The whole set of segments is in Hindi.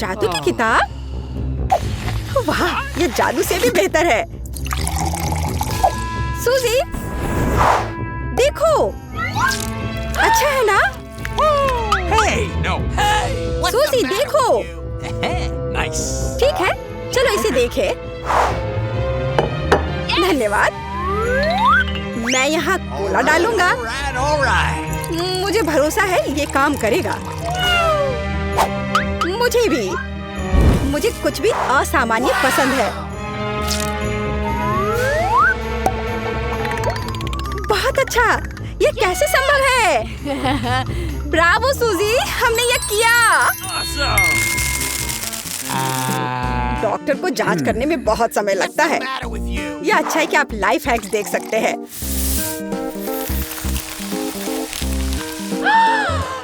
जादू की किताब? वाह, ये जादू से भी बेहतर है। सूजी, देखो, अच्छा है ना? सूजी, देखो। ठीक है, चलो इसे देखें। धन्यवाद। मैं यहाँ कोला डालूंगा। मुझे भरोसा है ये काम करेगा। मुझे भी। मुझे कुछ भी असामान्य पसंद है। बहुत अच्छा। ये कैसे संभव है? ब्रावो सूजी, हमने ये किया। डॉक्टर को जांच करने में बहुत समय लगता है। यह अच्छा है कि आप लाइफ हैक्स देख सकते हैं।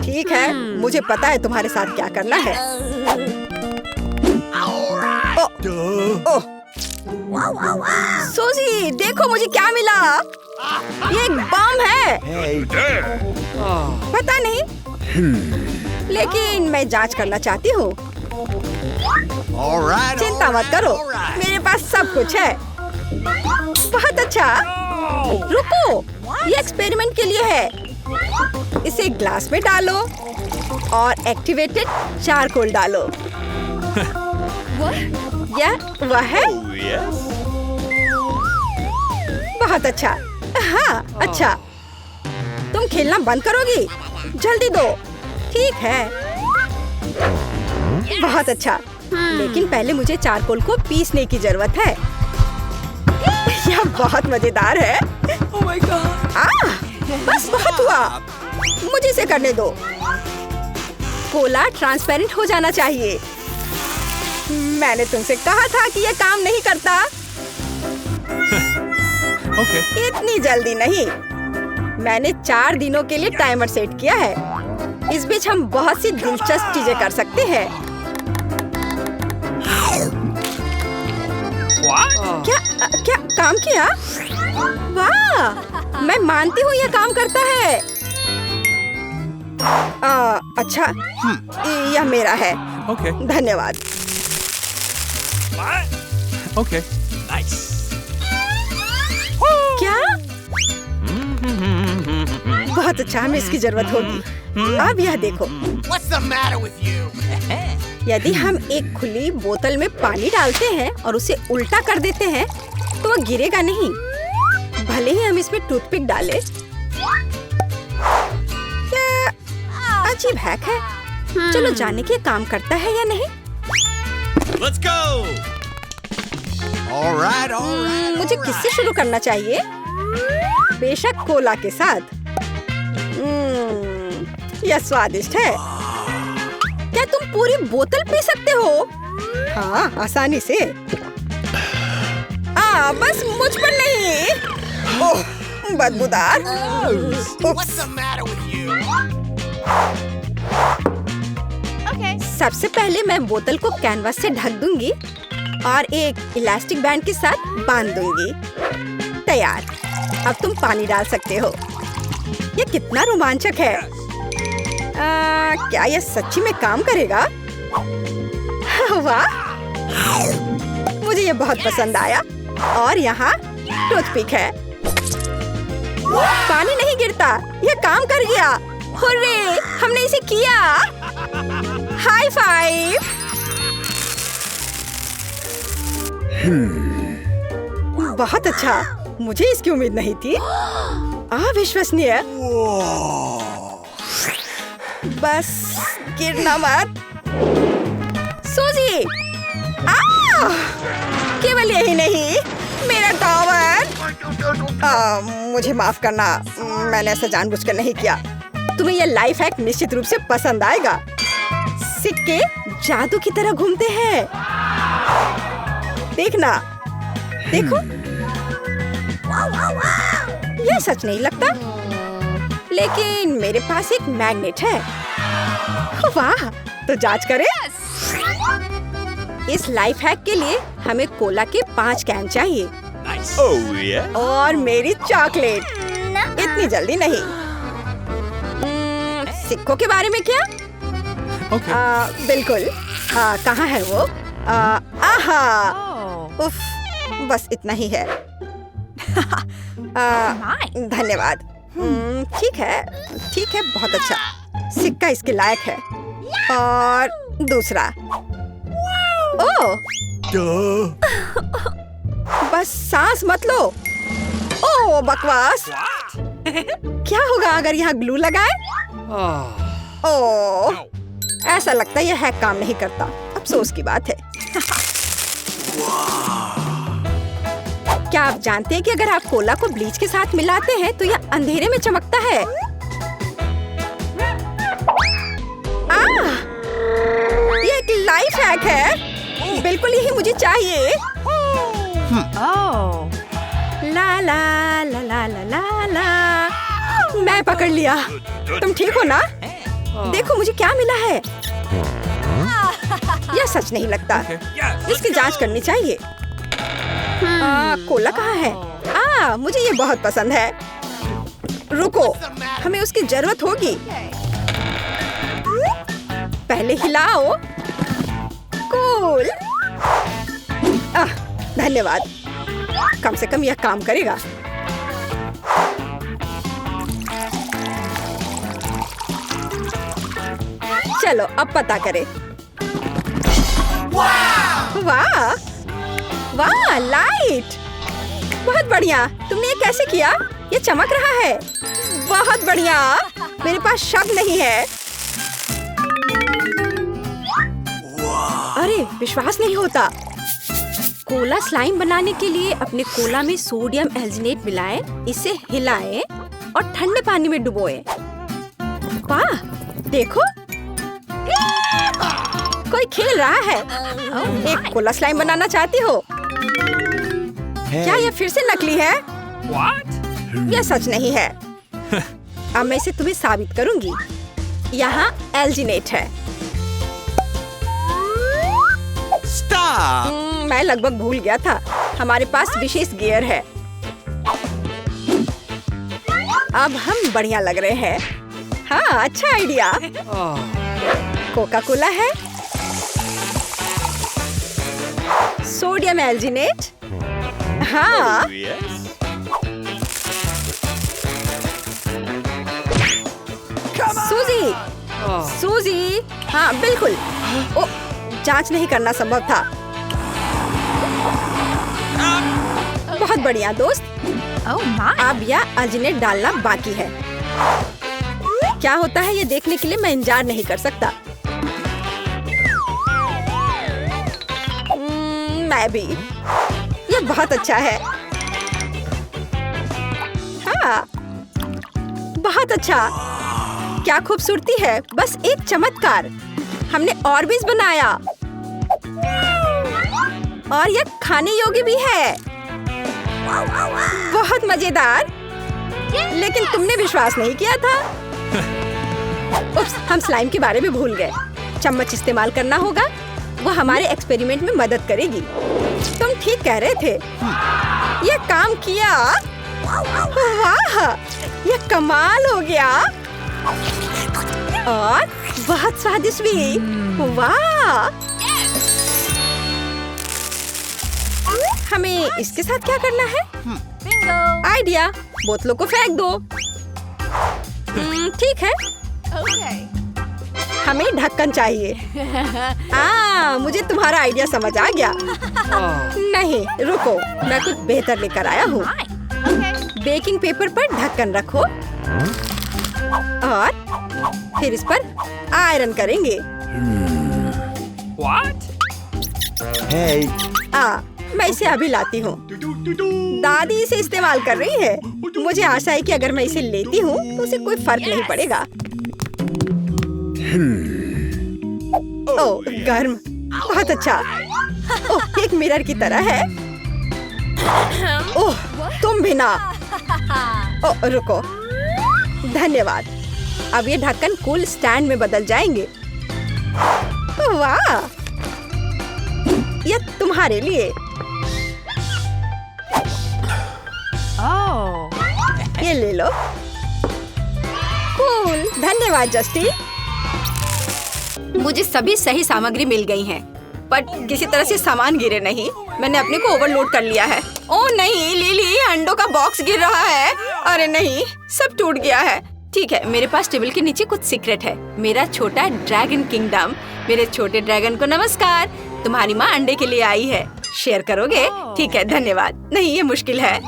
ठीक है, मुझे पता है तुम्हारे साथ क्या करना है। ओह, सूजी, देखो मुझे क्या मिला। ये एक बम है। पता नहीं, लेकिन मैं जांच करना चाहती हूँ। चिंता मत करो, मेरे पास सब कुछ है। बहुत अच्छा। रुको, ये एक्सपेरिमेंट के लिए है। इसे ग्लास में डालो और एक्टिवेटेड चारकोल डालो। यह वह है। बहुत अच्छा। हाँ, अच्छा। तुम खेलना बंद करोगी? जल्दी दो। ठीक है। बहुत अच्छा। लेकिन पहले मुझे चारकोल को पीसने की जरूरत है। यह बहुत मजेदार है। Oh my God! बस बहुत हुआ। मुझे इसे करने दो। कोला ट्रांसपेरेंट हो जाना चाहिए। मैंने तुमसे कहा था कि यह काम नहीं करता। Okay. इतनी जल्दी नहीं। मैंने 4 दिनों के लिए टाइमर सेट किया है। इस बीच हम बहुत सी दिलचस्प चीजें कर सकते हैं। क्या काम किया? वाह, मैं मानती हूँ यह काम करता है। अच्छा, यह मेरा है। Okay. धन्यवाद। Okay. Nice. क्या? बहुत अच्छा, हमें इसकी जरूरत होगी। अब यह देखो। What's the matter with you? यदि हम एक खुली बोतल में पानी डालते हैं और उसे उल्टा कर देते हैं, तो वह गिरेगा नहीं। भले ही हम इसमें टूथपिक डालें। क्या अजीब हैक है। चलो जाने के काम करता है या नहीं। Let's go. All right. मुझे किससे शुरू करना चाहिए? बेशक कोला के साथ। यह स्वादिष्ट है। क्या तुम पूरी बोतल पी सकते हो? हाँ, आसानी से। बस मुझ पर नहीं। ओह, बदबूदार। What's the matter with you? सबसे पहले मैं बोतल को कैनवास से ढक दूंगी और एक इलास्टिक बैंड के साथ बांध दूंगी। तैयार। अब तुम पानी डाल सकते हो। ये कितना रोमांचक है। क्या यह सच्ची में काम करेगा? वाह, मुझे ये बहुत पसंद आया। और यहाँ टूथपिक है। पानी नहीं गिरता, यह काम कर गया। हुर्रे, हमने इसे किया। High five. बहुत अच्छा, मुझे इसकी उम्मीद नहीं थी। अविश्वसनीय। बस गिरना मत। सूजी, केवल यही नहीं, मेरा टावर। मुझे माफ करना, मैंने ऐसा जानबूझकर नहीं किया। तुम्हें यह लाइफ हैक निश्चित रूप से पसंद आएगा। सिक्के जादू की तरह घूमते हैं। देखना, देखो। यह सच नहीं लगता, लेकिन मेरे पास एक मैग्नेट है। वाह, तो जांच करें। इस लाइफ हैक के लिए हमें कोला के 5 कैन चाहिए। और मेरी चॉकलेट। इतनी जल्दी नहीं। सिक्कों के बारे में क्या? Okay. बिल्कुल। कहाँ है वो? आहा! उफ, बस इतना ही है। धन्यवाद। ठीक है, बहुत अच्छा। सिक्का इसके लायक है। और दूसरा। ओह! बस सांस मत लो। ओह, बकवास। क्या होगा अगर यहाँ ग्लू लगाए? ओह, ऐसा लगता है यह हैक काम नहीं करता। अफसोस की बात है। क्या आप जानते हैं कि अगर आप कोला को ब्लीच के साथ मिलाते हैं तो यह अंधेरे में चमकता है? ये एक लाइफ हैक है। बिल्कुल यही मुझे चाहिए। ला ला ला ला ला ला ला। मैं पकड़ लिया। तुम ठीक हो ना? देखो मुझे क्या मिला है। यह सच नहीं लगता। इसकी जांच करनी चाहिए। कोला कहाँ है? मुझे ये बहुत पसंद है। रुको, हमें उसकी जरूरत होगी। पहले हिलाओ। कूल। धन्यवाद। कम से कम यह काम करेगा। चलो अब पता करें। वाह वाह, लाइट! बहुत बढ़िया। तुमने ये कैसे किया? ये चमक रहा है। बहुत बढ़िया। मेरे पास शब्द नहीं है। अरे विश्वास नहीं होता। कोला स्लाइम बनाने के लिए अपने कोला में सोडियम एल्जिनेट मिलाएं, इसे हिलाएं और ठंडे पानी में डुबोएं। वाह, देखो कोई खेल रहा है। एक कोला स्लाइम बनाना चाहती हो? क्या यह फिर से नकली है? यह सच नहीं है। अब मैं इसे तुम्हें साबित करूंगी। यहाँ एल्जिनेट है। मैं लगभग भूल गया था। हमारे पास विशेष गियर है। अब हम बढ़िया लग रहे हैं। हाँ, अच्छा आइडिया। कोका कोला है, सोडियम एल्जिनेट। हाँ, सूजी, सूजी। हाँ बिल्कुल। ओ, जांच नहीं करना संभव था। बहुत बढ़िया दोस्त। अब यह एल्जिनेट डालना बाकी है। क्या होता है ये देखने के लिए मैं इंतजार नहीं कर सकता। मैं भी। ये बहुत अच्छा है। हाँ, बहुत अच्छा। क्या खूबसूरती है। बस एक चमत्कार। हमने ऑर्बिस बनाया और यह खाने योग्य भी है। बहुत मजेदार। लेकिन तुमने विश्वास नहीं किया था। उप्स, हम स्लाइम के बारे में भूल गए। चम्मच इस्तेमाल करना होगा। वो हमारे एक्सपेरिमेंट में मदद करेगी। तुम ठीक कह रहे थे। ये काम किया। वाह, ये कमाल हो गया। और बहुत स्वादिष्ट भी। वाह। हमें इसके साथ क्या करना है? आइडिया। बोतलों को फेंक दो। ठीक है। हमें ढक्कन चाहिए। मुझे तुम्हारा आइडिया समझ आ गया। नहीं, रुको, मैं कुछ बेहतर लेकर आया हूँ। बेकिंग पेपर पर ढक्कन रखो और फिर इस पर आयरन करेंगे। मैं इसे अभी लाती हूँ। दादी इसे इस्तेमाल कर रही है। मुझे आशा है कि अगर मैं इसे लेती हूँ तो उसे कोई फर्क नहीं पड़ेगा। ओह, गर्म। बहुत अच्छा। ओह, एक मिरर की तरह है। ओह, तुम भी ना। ओह, रुको। धन्यवाद। अब ये ढक्कन कूल स्टैंड में बदल जाएंगे। वाह, ये तुम्हारे लिए। ये ले लो। कूल। धन्यवाद जस्टी। मुझे सभी सही सामग्री मिल गई है, पर किसी तरह से सामान गिरे नहीं। मैंने अपने को ओवरलोड कर लिया है। ओह नहीं लिली, अंडों का बॉक्स गिर रहा है। अरे नहीं, सब टूट गया है। ठीक है, मेरे पास टेबल के नीचे कुछ सीक्रेट है। मेरा छोटा ड्रैगन किंगडम। मेरे छोटे ड्रैगन को नमस्कार। तुम्हारी माँ अंडे के लिए आई है, शेयर करोगे? ठीक है, धन्यवाद। नहीं, ये मुश्किल है।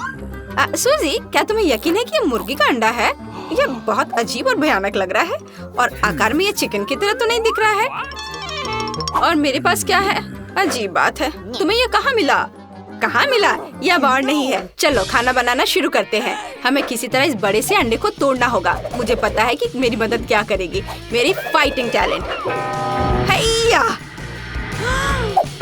सूजी, क्या तुम्हें यकीन है कि ये मुर्गी का अंडा है? ये बहुत अजीब और भयानक लग रहा है, और आकार में ये चिकन की तरह तो नहीं दिख रहा है। और मेरे पास क्या है? अजीब बात है। तुम्हें ये कहाँ मिला? कहाँ मिला? यह बार नहीं है। चलो खाना बनाना शुरू करते हैं। हमें किसी तरह इस बड़े से अंडे को तोड़ना होगा। मुझे पता है कि मेरी मदद क्या करेगी, मेरी फाइटिंग टैलेंट। हैया!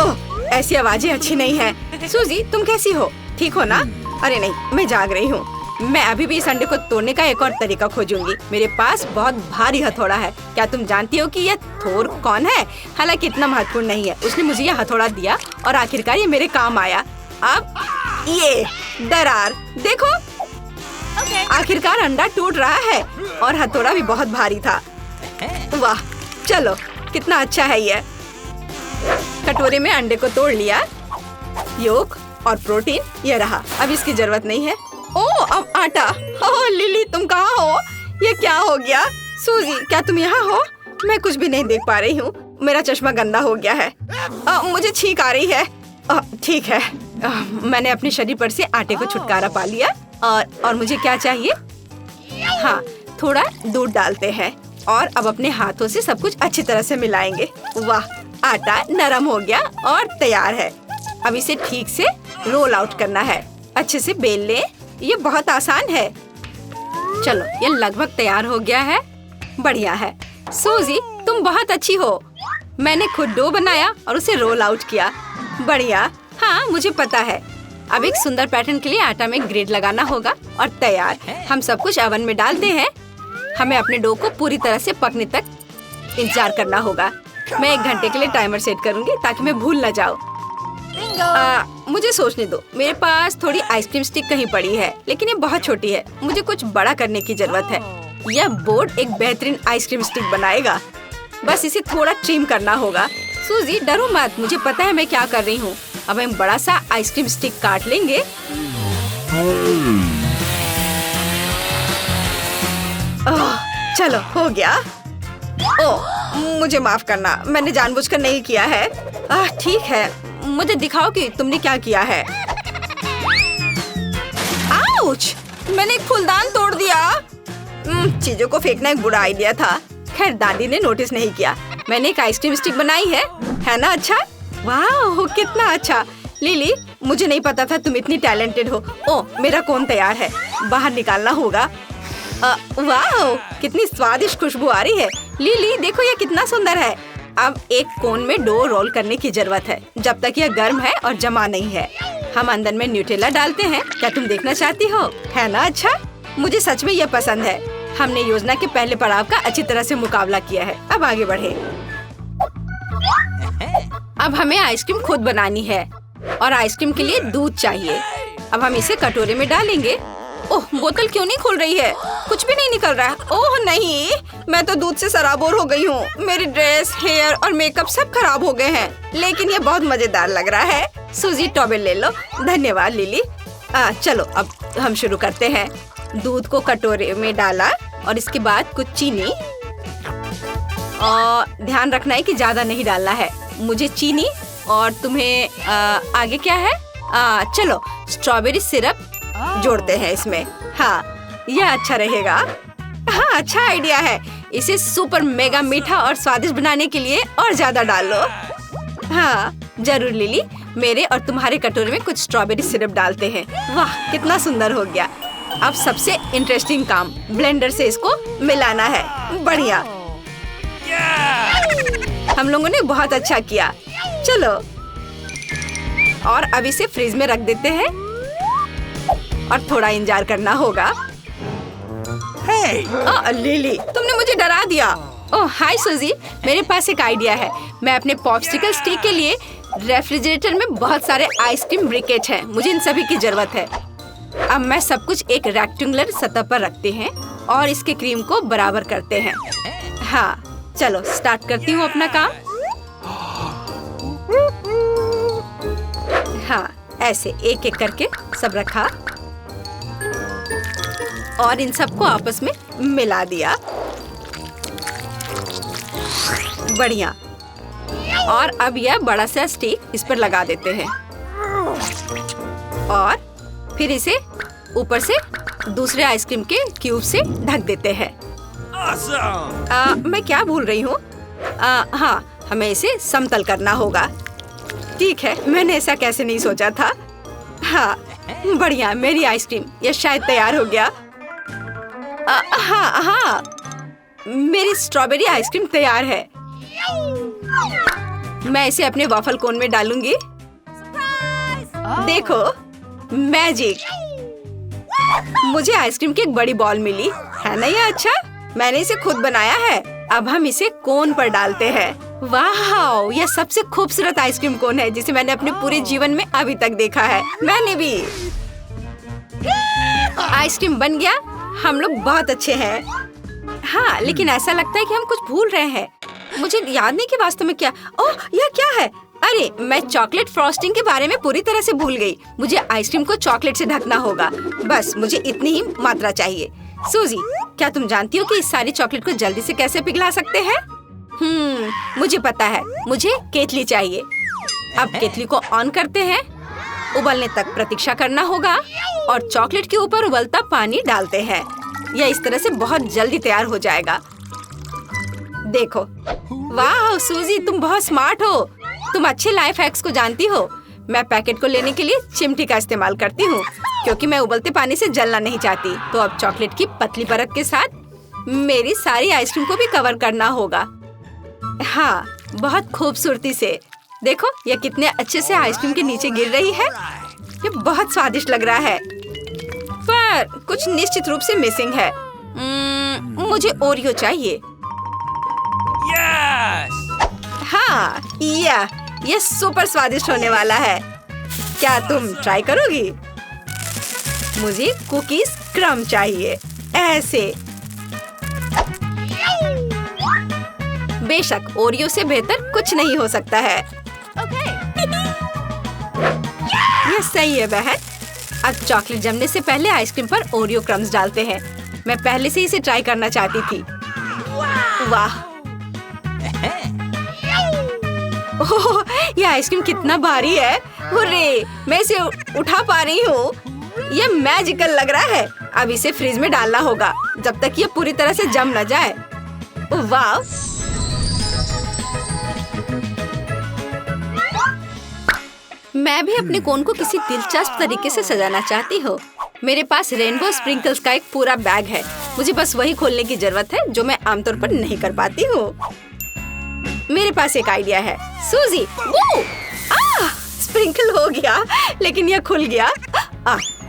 ओह, ऐसी आवाजें अच्छी नहीं है। सूजी, तुम कैसी हो? ठीक हो ना? अरे नहीं, मैं जाग रही हूँ। मैं अभी भी इस अंडे को तोड़ने का एक और तरीका खोजूंगी। मेरे पास बहुत भारी हथौड़ा है। क्या तुम जानती हो कि यह थोर कौन है? हालांकि इतना महत्वपूर्ण नहीं है। उसने मुझे यह हथौड़ा दिया और आखिरकार ये मेरे काम आया। अब ये दरार देखो, आखिरकार अंडा टूट रहा है और हथौड़ा भी बहुत भारी था। वाह, चलो कितना अच्छा है ये। कटोरे में अंडे को तोड़ लिया। योक और प्रोटीन ये रहा। अब इसकी जरूरत नहीं है। ओह, अब आटा। ओह लिली, तुम कहाँ हो? ये क्या हो गया? सूजी, क्या तुम यहाँ हो? मैं कुछ भी नहीं देख पा रही हूँ। मेरा चश्मा गंदा हो गया है। मुझे छींक आ रही है। ठीक है, मैंने अपने शरीर पर से आटे को छुटकारा पा लिया। और मुझे क्या चाहिए? हाँ, थोड़ा दूध डालते हैं और अब अपने हाथों से सब कुछ अच्छी तरह से मिलाएंगे। वाह, आटा नरम हो गया और तैयार है। अब इसे ठीक से रोल आउट करना है। अच्छे से बेल लें। ये बहुत आसान है। चलो, ये लगभग तैयार हो गया है। बढ़िया है। सूजी, तुम बहुत अच्छी हो। मैंने खुद डो बनाया और उसे रोल आउट किया। बढ़िया। हाँ, मुझे पता है। अब एक सुंदर पैटर्न के लिए आटा में ग्रिड लगाना होगा और तैयार। हम सब कुछ ओवन में डालते हैं। हमें अपने डो को पूरी तरह से पकने तक इंतजार करना होगा। मैं 1 घंटे के लिए टाइमर सेट करूंगी ताकि मैं भूल न जाऊं। मुझे सोचने दो। मेरे पास थोड़ी आइसक्रीम स्टिक कहीं पड़ी है, लेकिन ये बहुत छोटी है। मुझे कुछ बड़ा करने की जरूरत है। यह बोर्ड एक बेहतरीन आइसक्रीम स्टिक बनाएगा। बस इसे थोड़ा ट्रिम करना होगा। सूजी, डरो मत, मुझे पता है मैं क्या कर रही हूँ। अब हम बड़ा सा आइसक्रीम स्टिक काट लेंगे। चलो, हो गया। ओह, मुझे माफ करना, मैंने जानबूझकर नहीं किया है। ठीक है, मुझे दिखाओ कि तुमने क्या किया है। आउच! मैंने एक फूलदान तोड़ दिया। चीजों को फेंकना एक बुरा आइडिया था। खैर, दादी ने नोटिस नहीं किया। मैंने एक आइसक्रीम स्टिक बनाई है ना? अच्छा, वाह, कितना अच्छा। लिली, मुझे नहीं पता था तुम इतनी टैलेंटेड हो। ओह, मेरा कोन तैयार है। बाहर निकालना होगा। वाह, कितनी स्वादिष्ट खुशबू आ रही है। लिली, देखो ये कितना सुंदर है। अब एक कोन में डो रोल करने की जरूरत है जब तक यह गर्म है और जमा नहीं है। हम अंदर में न्यूटेला डालते हैं। क्या तुम देखना चाहती हो? है ना अच्छा? मुझे सच में यह पसंद है। हमने योजना के पहले पड़ाव का अच्छी तरह से मुकाबला किया है। अब आगे बढ़े। अब हमें आइसक्रीम खुद बनानी है और आइसक्रीम के लिए दूध चाहिए। अब हम इसे कटोरे में डालेंगे। ओह, बोतल क्यों नहीं खुल रही है? कुछ भी नहीं निकल रहा है। ओह नहीं, मैं तो दूध से सराबोर हो गई हूँ। मेरी ड्रेस, हेयर और मेकअप सब खराब हो गए हैं। लेकिन ये बहुत मजेदार लग रहा है। सूजी, टॉवेल ले लो। धन्यवाद लिली। चलो, अब हम शुरू करते हैं। दूध को कटोरे में डाला और इसके बाद कुछ चीनी। और ध्यान रखना है कि ज्यादा नहीं डालना है। मुझे चीनी और तुम्हें आगे क्या है? चलो, स्ट्रॉबेरी सिरप जोड़ते हैं इसमें। हाँ, यह अच्छा रहेगा। हाँ, अच्छा आइडिया है। इसे सुपर मेगा मीठा और स्वादिष्ट बनाने के लिए और ज्यादा डाल लो। हाँ, जरूर लिली। मेरे और तुम्हारे कटोरे में कुछ स्ट्रॉबेरी सिरप डालते हैं। वाह, कितना सुंदर हो गया। अब सबसे इंटरेस्टिंग काम, ब्लेंडर से इसको मिलाना है। बढ़िया, हम लोगों ने बहुत अच्छा किया। चलो, और अब इसे फ्रिज में रख देते हैं और थोड़ा इंतजार करना होगा। लिली, तुमने मुझे डरा दिया। ओह, हाय सूजी, मेरे पास एक आइडिया है। मैं अपने पॉप्सिकल स्टिक के लिए रेफ्रिजरेटर में बहुत सारे आइसक्रीम ब्रिकेट हैं। मुझे इन सभी की जरूरत है। अब मैं सब कुछ एक रेक्टेंगुलर सतह पर रखते हैं और इसके क्रीम को बराबर करते हैं। हाँ, चलो स्टार्ट करती हूँ अपना काम। हाँ, ऐसे एक एक करके सब रखा और इन सबको आपस में मिला दिया। बढ़िया। और अब यह बड़ा सा स्टिक इस पर लगा देते हैं और फिर इसे ऊपर से दूसरे आइसक्रीम के क्यूब से ढक देते हैं। मैं क्या भूल रही हूँ? हाँ, हमें इसे समतल करना होगा। ठीक है, मैंने ऐसा कैसे नहीं सोचा था। हाँ, बढ़िया, मेरी आइसक्रीम ये शायद तैयार हो गया। हाँ, मेरी स्ट्रॉबेरी आइसक्रीम तैयार है। मैं इसे अपने वॉफल कोन में डालूंगी। देखो, मैजिक! मुझे आइसक्रीम की एक बड़ी बॉल मिली है ना। ये अच्छा, मैंने इसे खुद बनाया है। अब हम इसे कोन पर डालते हैं। वाह, यह सबसे खूबसूरत आइसक्रीम कोन है जिसे मैंने अपने पूरे जीवन में अभी तक देखा है। मैंने भी। आइसक्रीम बन गया। हम लोग बहुत अच्छे हैं। हाँ, लेकिन ऐसा लगता है कि हम कुछ भूल रहे हैं। मुझे याद नहीं कि वास्तव में क्या। ओह, यह क्या है? अरे, मैं चॉकलेट फ्रॉस्टिंग के बारे में पूरी तरह से भूल गई। मुझे आइसक्रीम को चॉकलेट से ढकना होगा। बस मुझे इतनी ही मात्रा चाहिए। सूजी, क्या तुम जानती हो कि इस सारी चॉकलेट को जल्दी से कैसे पिघला सकते हैं? मुझे पता है। मुझे केतली चाहिए। अब केतली को ऑन करते हैं। उबलने तक प्रतीक्षा करना होगा और चॉकलेट के ऊपर उबलता पानी डालते हैं। यह इस तरह से बहुत जल्दी तैयार हो जाएगा। देखो, वाह सूजी, तुम बहुत स्मार्ट हो। तुम अच्छे लाइफ हैक्स को जानती हो। मैं पैकेट को लेने के लिए चिमटी का इस्तेमाल करती हूँ क्योंकि मैं उबलते पानी से जलना नहीं चाहती। तो अब चॉकलेट की पतली परत के साथ मेरी सारी आइसक्रीम को भी कवर करना होगा। हाँ, बहुत खूबसूरती से। देखो, यह कितने अच्छे से आइसक्रीम के नीचे गिर रही है। ये बहुत स्वादिष्ट लग रहा है, पर कुछ निश्चित रूप से मिसिंग है। मुझे ओरियो चाहिए। हाँ, यह सुपर स्वादिष्ट होने वाला है। क्या तुम ट्राई करोगी? मुझे कुकीज क्रम चाहिए। ऐसे। बेशक ओरियो से बेहतर कुछ नहीं हो सकता है। यह सही है बहन। अब चॉकलेट जमने से पहले आइसक्रीम पर ओरियो क्रम्स डालते हैं। मैं पहले से इसे ट्राई करना चाहती थी। वाह, ओह, यह आइसक्रीम कितना भारी है। हुर्रे, मैं इसे उठा पा रही हूँ। यह मैजिकल लग रहा है। अब इसे फ्रिज में डालना होगा जब तक यह पूरी तरह से जम न जाए। वाह, मैं भी अपने कोन को किसी दिलचस्प तरीके से सजाना चाहती हूँ। मेरे पास रेनबो स्प्रिंकल्स का एक पूरा बैग है। मुझे बस वही खोलने की जरूरत है जो मैं आमतौर पर नहीं कर पाती हूँ। मेरे पास एक आइडिया है। सूजी, स्प्रिंकल हो गया, लेकिन यह खुल गया।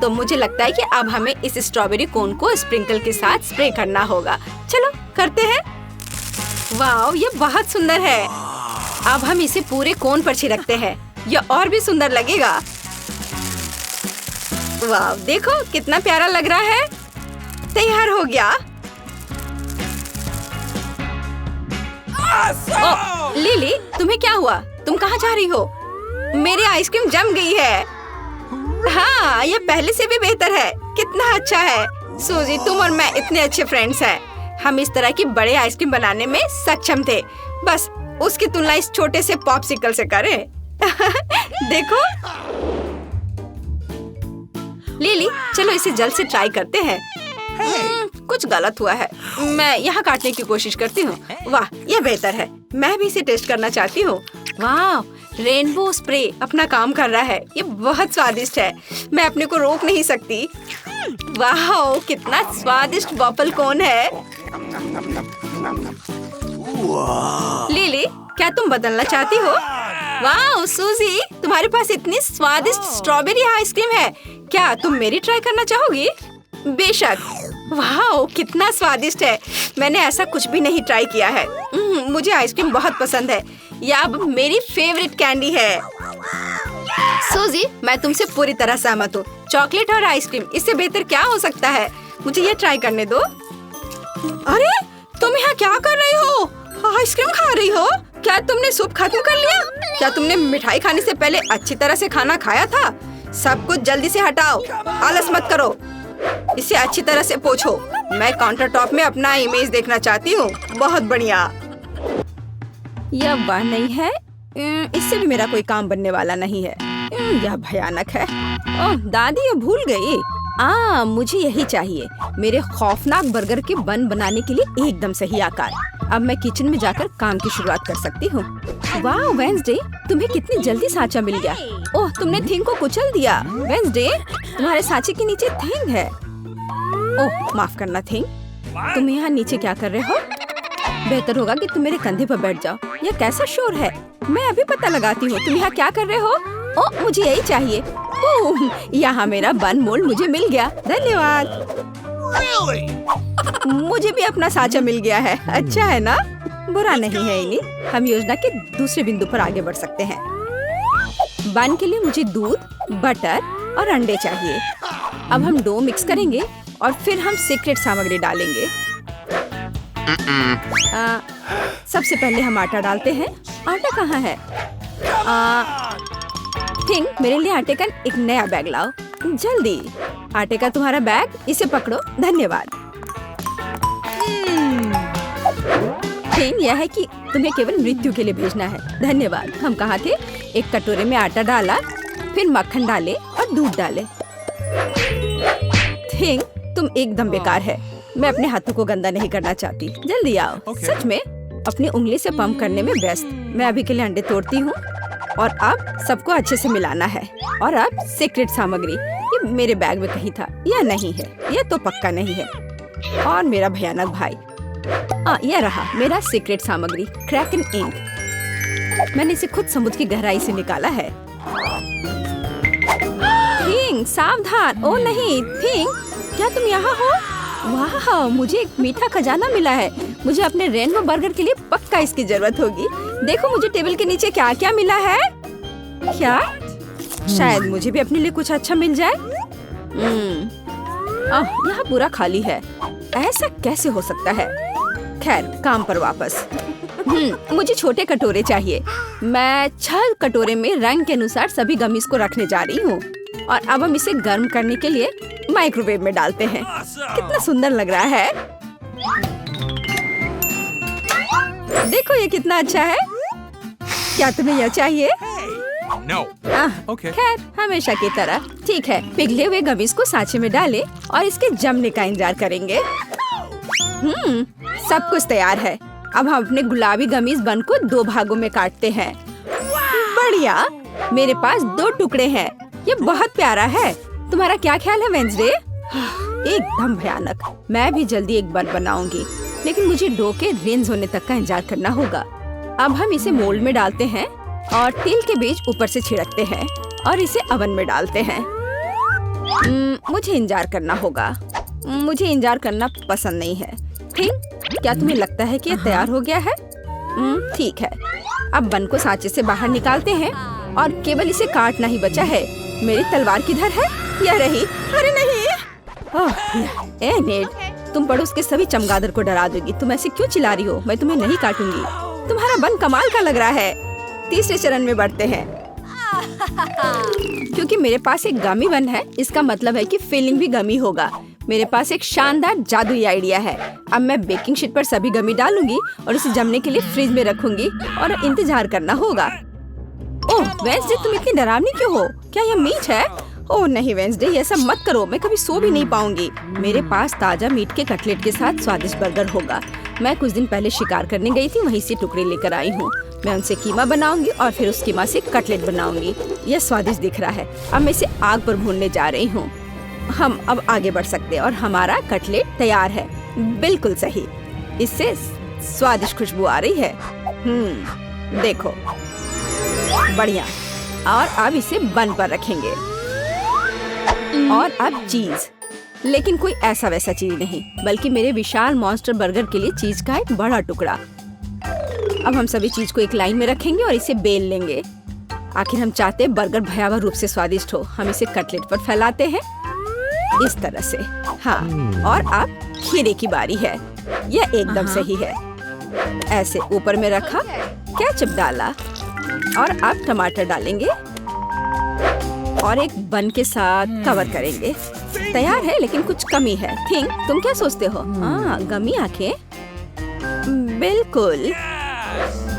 तो मुझे लगता है कि अब हमें इस स्ट्रॉबेरी कोन को स्प्रिंकल के साथ स्प्रे करना होगा। चलो करते हैं। वाह, यह बहुत सुंदर है। अब हम इसे पूरे कोन पर छिड़कते हैं। यह और भी सुंदर लगेगा। वाह, देखो कितना प्यारा लग रहा है। तैयार हो गया। ओ, लिली, तुम्हें क्या हुआ? तुम कहाँ जा रही हो? मेरी आइसक्रीम जम गई है। हाँ, यह पहले से भी बेहतर है। कितना अच्छा है। सूजी, तुम और मैं इतने अच्छे फ्रेंड्स हैं। हम इस तरह की बड़े आइसक्रीम बनाने में सक्षम थे। बस उसकी तुलना इस छोटे से पॉप्सिकल से करें। देखो लिली, चलो इसे जल्द से ट्राई करते हैं। कुछ गलत हुआ है। मैं यहाँ काटने की कोशिश करती हूँ। वाह, यह बेहतर है। मैं भी इसे टेस्ट करना चाहती हूँ। वाह, रेनबो स्प्रे अपना काम कर रहा है। ये बहुत स्वादिष्ट है। मैं अपने को रोक नहीं सकती। वाह, कितना स्वादिष्ट वॉफल कोन है। लिली, क्या तुम बदलना चाहती हो? वाह सूजी, तुम्हारे पास इतनी स्वादिष्ट स्ट्रॉबेरी आइसक्रीम है। क्या तुम मेरी ट्राई करना चाहोगी? बेशक। वाह, कितना स्वादिष्ट है। मैंने ऐसा कुछ भी नहीं ट्राई किया है। मुझे आइसक्रीम बहुत पसंद है। यह अब मेरी फेवरेट कैंडी है। सूजी, मैं तुमसे पूरी तरह सहमत हूँ। चॉकलेट और आइसक्रीम, इससे बेहतर क्या हो सकता है? मुझे ये ट्राई करने दो। अरे, तुम यहाँ क्या कर रही हो? आइसक्रीम खा रही हो? क्या तुमने सूप खत्म कर लिया? क्या तुमने मिठाई खाने से पहले अच्छी तरह से खाना खाया था? सब कुछ जल्दी से हटाओ, आलस मत करो। इसे अच्छी तरह से पोंछो। मैं काउंटर टॉप में अपना इमेज देखना चाहती हूँ। बहुत बढ़िया। यह वह नहीं है। इससे भी मेरा कोई काम बनने वाला नहीं है। यह भयानक है। ओह दादी, ये भूल गई। मुझे यही चाहिए। मेरे खौफनाक बर्गर के बन बनाने के लिए एकदम सही आकार। अब मैं किचन में जाकर काम की शुरुआत कर सकती हूँ। वाह वेंसडे, तुम्हें कितनी जल्दी सांचा मिल गया। ओह, तुमने थिंग को कुचल दिया। वेंसडे, तुम्हारे सांचे के नीचे थिंग है। ओह माफ करना थिंग, तुम यहाँ नीचे क्या कर रहे हो? बेहतर होगा कि तुम मेरे कंधे पर बैठ जाओ। यह कैसा शोर है? मैं अभी पता लगाती हूँ। तुम यहाँ क्या कर रहे हो? ओह, मुझे यही चाहिए। ओह, यहाँ मेरा बन मोल्ड मुझे मिल गया। धन्यवाद। मुझे भी अपना सांचा मिल गया है। अच्छा है ना? बुरा नहीं है इनी। हम योजना के दूसरे बिंदु पर आगे बढ़ सकते हैं। बन के लिए मुझे दूध, बटर और अंडे चाहिए। अब हम डो मिक्स करेंगे और फिर हम सीक्रेट सामग्री डालेंगे। सबसे पहले हम आटा डालते हैं। आटा कहाँ है? थिंग, मेरे लिए आटे का एक नया बैग लाओ जल्दी। आटे का तुम्हारा बैग, इसे पकड़ो। धन्यवाद। थिंग, यह है कि तुम्हें केवल मृत्यु के लिए भेजना है। धन्यवाद। हम कहाँ थे? एक कटोरे में आटा डाला, फिर मक्खन डाले और दूध डाले। थिंग, तुम एकदम बेकार है। मैं अपने हाथों को गंदा नहीं करना चाहती। जल्दी आओ। सच में अपनी उंगली से पंप करने में व्यस्त। मैं अभी के लिए अंडे तोड़ती हूँ और अब सबको अच्छे से मिलाना है। और अब सीक्रेट सामग्री, ये मेरे बैग में कहीं था या नहीं है? यह तो पक्का नहीं है। और मेरा भयानक भाई, यह रहा मेरा सीक्रेट सामग्री, क्रैकन इंक। मैंने इसे खुद समुद्र की गहराई से निकाला है। थिंग, सावधान। ओ नहीं थिंग, क्या तुम यहाँ हो? वाह, मुझे एक मीठा खजाना मिला है। मुझे अपने रेनबो बर्गर के लिए पक्का इसकी जरूरत होगी। देखो मुझे टेबल के नीचे क्या क्या मिला है। क्या? शायद मुझे भी अपने लिए कुछ अच्छा मिल जाए। यहाँ पूरा खाली है। ऐसा कैसे हो सकता है? खैर, काम पर वापस। मुझे छोटे कटोरे चाहिए। मैं 6 कटोरे में रंग के अनुसार सभी गमीज को रखने जा रही हूँ। और अब हम इसे गर्म करने के लिए माइक्रोवेव में डालते हैं। कितना सुंदर लग रहा है। देखो ये कितना अच्छा है। क्या तुम्हें यह चाहिए? No. Okay. खैर, हमेशा की तरह। ठीक है, पिघले हुए गमीज को सांचे में डालें और इसके जमने का इंतजार करेंगे। सब कुछ तैयार है। अब हम अपने गुलाबी गमीज बन को 2 भागों में काटते हैं। बढ़िया, मेरे पास 2 टुकड़े हैं। ये बहुत प्यारा है। तुम्हारा क्या ख्याल है वेंसडे? एकदम भयानक। मैं भी जल्दी एक बन बनाऊंगी, लेकिन मुझे डो के रेंज होने तक का इंतजार करना होगा। अब हम इसे मोल्ड में डालते हैं और तिल के बीज ऊपर से छिड़कते हैं और इसे ओवन में डालते हैं। मुझे इंतजार करना होगा। मुझे इंतजार करना पसंद नहीं है। ठीक, क्या तुम्हें लगता है कि यह तैयार हो गया है? ठीक है। अब बन को सांचे से बाहर निकालते हैं और केवल इसे काटना ही बचा है। मेरी तलवार किधर है? यह रही। अरे नहीं। ए नेड, तुम पड़ोस के सभी चमगादड़ को डरा दोगी। तुम ऐसे क्यों चिल्ला रही हो? मैं तुम्हें नहीं काटूंगी। तुम्हारा बन कमाल का लग रहा है। तीसरे चरण में बढ़ते हैं। क्योंकि मेरे पास एक गमी बन है, इसका मतलब है कि फिलिंग भी गमी होगा। मेरे पास एक शानदार जादुई आइडिया है। अब मैं बेकिंग शीट पर सभी गमी डालूंगी और इसे जमने के लिए फ्रिज में रखूंगी और इंतजार करना होगा। ओह वेंसडे, तुम इतनी डरावनी क्यों हो? क्या यह मीट है? ओह नहीं वेंसडे, ये सब मत करो। मैं कभी सो भी नहीं पाऊंगी। मेरे पास ताजा मीट के कटलेट के साथ स्वादिष्ट बर्गर होगा। मैं कुछ दिन पहले शिकार करने गई थी, वहीं से टुकड़े लेकर आई हूँ। मैं उनसे कीमा बनाऊंगी और फिर उस कीमा से कटलेट बनाऊंगी। यह स्वादिष्ट दिख रहा है। अब मैं इसे आग पर भूनने जा रही हूँ। हम अब आगे बढ़ सकते हैं और हमारा कटलेट तैयार है। बिल्कुल सही, इससे स्वादिष्ट खुशबू आ रही है। देखो, बढ़िया। और अब इसे बन पर रखेंगे और अब चीज, लेकिन कोई ऐसा वैसा चीज नहीं, बल्कि मेरे विशाल मॉन्स्टर बर्गर के लिए चीज का एक बड़ा टुकड़ा। अब हम सभी चीज को एक लाइन में रखेंगे और इसे बेल लेंगे। आखिर हम चाहते हैं बर्गर भयावह रूप से स्वादिष्ट हो। हम इसे कटलेट पर फैलाते हैं इस तरह से। हाँ, और अब खीरे की बारी है। यह एकदम सही है। ऐसे ऊपर में रखा, केचप डाला और अब टमाटर डालेंगे और एक बन के साथ कवर करेंगे। तैयार है, लेकिन कुछ कमी है। थिंक, तुम क्या सोचते हो? हाँ, गमी आंखें। बिल्कुल,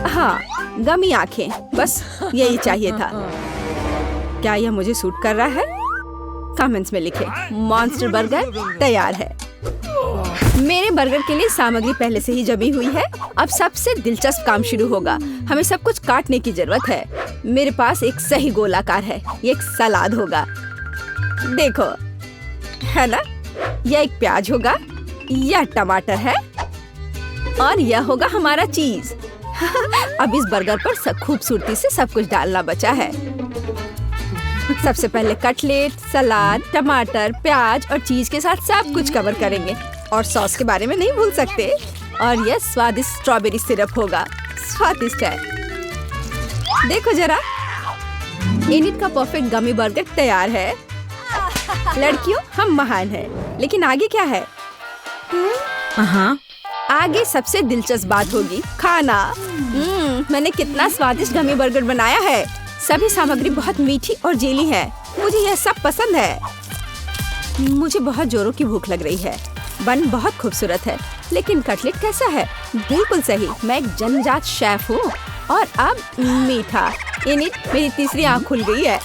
हाँ, गमी आंखें, बस यही चाहिए था। क्या यह मुझे सूट कर रहा है? कमेंट्स में लिखें। मॉन्स्टर बर्गर तैयार है। मेरे बर्गर के लिए सामग्री पहले से ही जमी हुई है। अब सबसे दिलचस्प काम शुरू होगा। हमें सब कुछ काटने की जरूरत है। मेरे पास एक सही गोलाकार है। ये एक सलाद होगा, देखो, है ना? यह एक प्याज होगा, यह टमाटर है और यह होगा हमारा चीज। अब इस बर्गर पर खूबसूरती से सब कुछ डालना बचा है। सबसे पहले कटलेट, सलाद, टमाटर, प्याज और चीज के साथ सब कुछ कवर करेंगे। और सॉस के बारे में नहीं भूल सकते। और यह स्वादिष्ट स्ट्रॉबेरी सिरप होगा। स्वादिष्ट है, देखो जरा। एनिट का परफेक्ट गमी बर्गर तैयार है। लड़कियों, हम महान हैं, लेकिन आगे क्या है? आगे सबसे दिलचस्प बात होगी खाना। मैंने कितना स्वादिष्ट गमी बर्गर बनाया है। सभी सामग्री बहुत मीठी और जेली है। मुझे यह सब पसंद है। मुझे बहुत जोरों की भूख लग रही है। बन बहुत खूबसूरत है, लेकिन कटलेट कैसा है? बिल्कुल सही, मैं एक जन्मजात शेफ हूँ। और अब मीठा। एनिट, मेरी तीसरी आँख खुल गई है।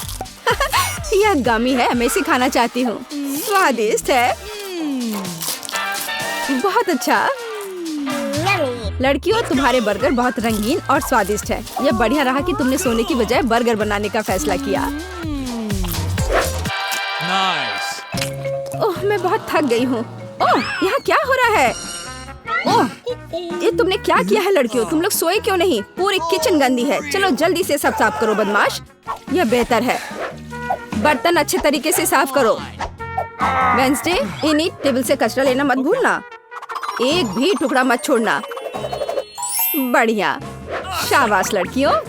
यह गमी है, मैं इसे खाना चाहती हूँ। स्वादिष्ट है, बहुत अच्छा। लड़कियों, तुम्हारे बर्गर बहुत रंगीन और स्वादिष्ट है। यह बढ़िया रहा कि तुमने सोने की बजाय बर्गर बनाने का फैसला किया। Nice. ओह, मैं बहुत थक गई हूँ। ओह, यहाँ क्या हो रहा है? ओह, ये तुमने क्या किया है? लड़कियों, तुम लोग सोए क्यों नहीं? पूरी किचन गंदी है। चलो जल्दी से सब साफ करो, बदमाश। यह बेहतर है। बर्तन अच्छे तरीके से साफ करो। वेंसडे, एनिट, टेबल से कचरा लेना मत भूलना। एक भी टुकड़ा मत छोड़ना। बढ़िया, शाबाश लड़कियों,